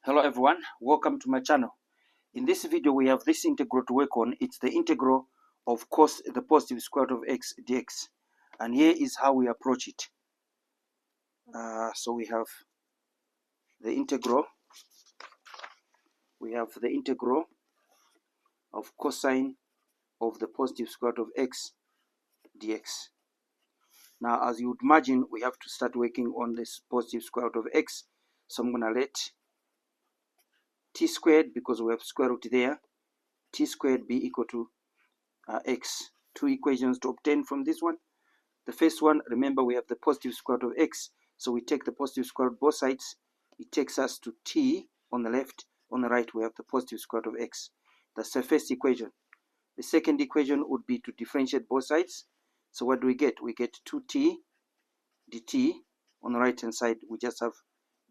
Hello everyone, welcome to my channel. In this video we have this integral to work on. It's the integral of cos the positive square root of x dx, and here is how we approach it. So we have the integral of cosine of the positive square root of x dx. Now, as you would imagine, we have to start working on this positive square root of x, so I'm going to let t squared, because we have square root there, t squared be equal to x. Two equations to obtain from this one. The first one, remember, we have the positive square root of x, so we take the positive square root both sides. It takes us to t on the left. On the right we have the positive square root of x. That's the first equation. The second equation would be to differentiate both sides. So what do we get? We get 2t dt. On the right hand side we just have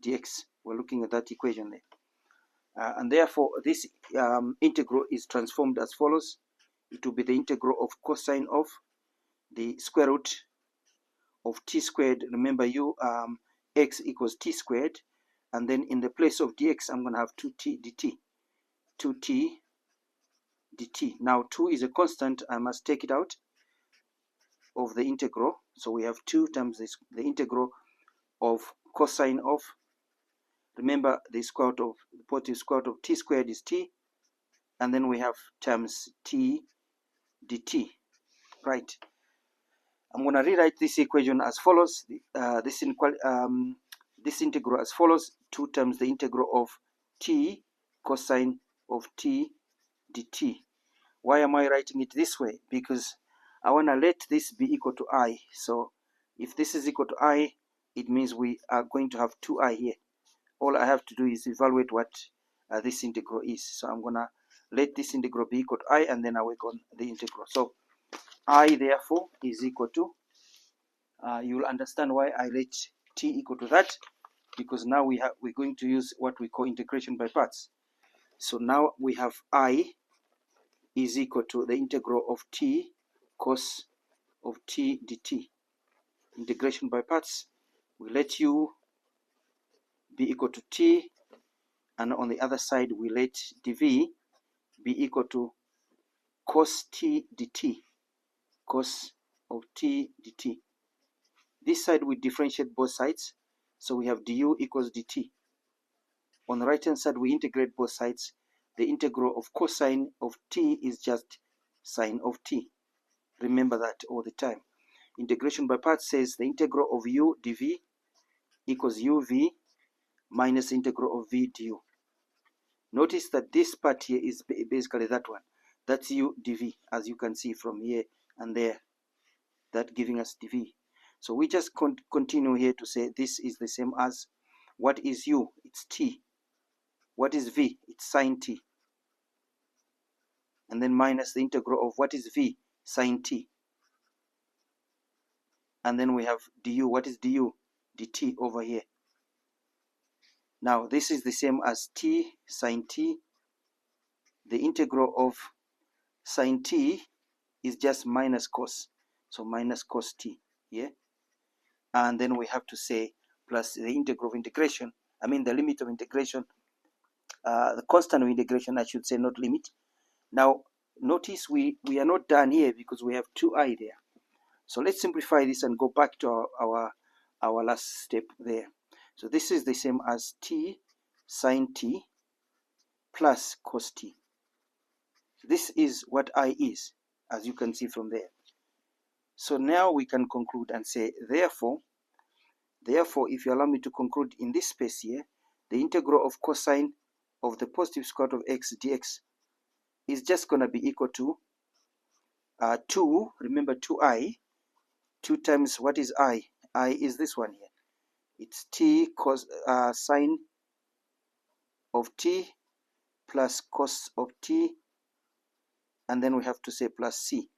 dx. We're looking at that equation there. And therefore this integral is transformed as follows. It will be the integral of cosine of the square root of t squared. Remember, x equals t squared, and then in the place of dx I'm going to have 2t dt. 2t dt. Now 2 is a constant, I must take it out of the integral, so we have 2 times the integral of cosine of, remember, the square root of the positive square root of t squared is t, and then we have times t dt. Right, I'm going to rewrite this equation as follows. This integral as follows: 2 times the integral of t cosine of t dt. Why am I writing it this way? Because I want to let this be equal to I. So if this is equal to I, it means we are going to have 2I here. All I have to do is evaluate what this integral is. So I'm going to let this integral be equal to I, and then I work on the integral. So I therefore is equal to, you will understand why I let t equal to that, because now we're going to use what we call integration by parts. So now we have I is equal to the integral of t cos of t dt. Integration by parts, we let u be equal to t, and on the other side we let dv be equal to cos t dt. Cos of t dt. This side we differentiate both sides, so we have du equals dt. On the right hand side we integrate both sides. The integral of cosine of t is just sine of t. Remember that all the time. Integration by parts says the integral of u dv equals uv minus the integral of v du. Notice that this part here is basically that one. That's u dv, as you can see from here and there, that giving us dv. So we just continue here to say this is the same as, what is u? It's t. What is v? It's sine t. And then minus the integral of what is v? Sine t. And then we have du. What is du? Dt over here. Now this is the same as t sine t. The integral of sine t is just minus cos. So minus cos t. Yeah. And then we have to say plus the integral of integration. I mean the limit of integration. The constant of integration, I should say, not limit. Now notice we are not done here because we have 2i there. So let's simplify this and go back to our last step there. So this is the same as t sine t plus cos t. This is what I is, as you can see from there. So now we can conclude and say, therefore, if you allow me to conclude in this space here, the integral of cosine of the positive square root of x dx is just going to be equal to 2, remember 2i, 2 times what is I? I is this one here. It's t cos sine of t plus cos of t, and then we have to say plus c.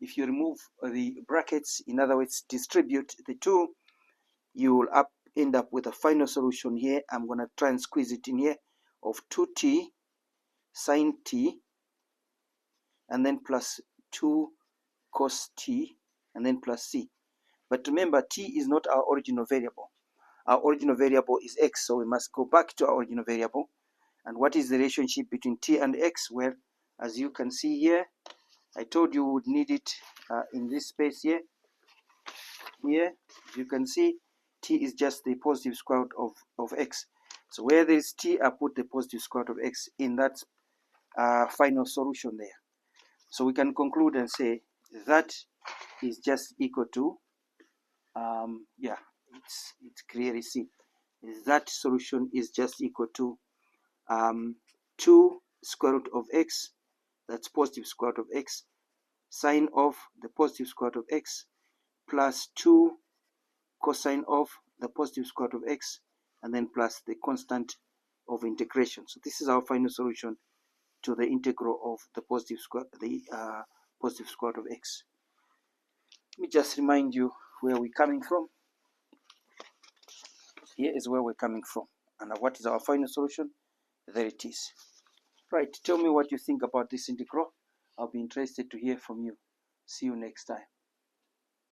If you remove the brackets, in other words, distribute the 2, you will end up with a final solution here. I'm going to try and squeeze it in here of 2t sine t, and then plus 2 cos t, and then plus c. But remember, t is not our original variable. our original variable is x, so we must go back to our original variable. And what is the relationship between t and x? Well, as you can see here, I told you we would need it in this space here. Here, you can see t is just the positive square root of x. So where there is t, I put the positive square root of x in that final solution there. So we can conclude and say that is just equal to, yeah, it's clearly seen. That solution is just equal to 2 square root of x, that's positive square root of x, sine of the positive square root of x, plus 2 cosine of the positive square root of x, and then plus the constant of integration. So this is our final solution to the integral of the positive square root of x. Let me just remind you where we're coming from. Here is where we're coming from. And what is our final solution? There it is. Right, tell me what you think about this integral. I'll be interested to hear from you. See you next time.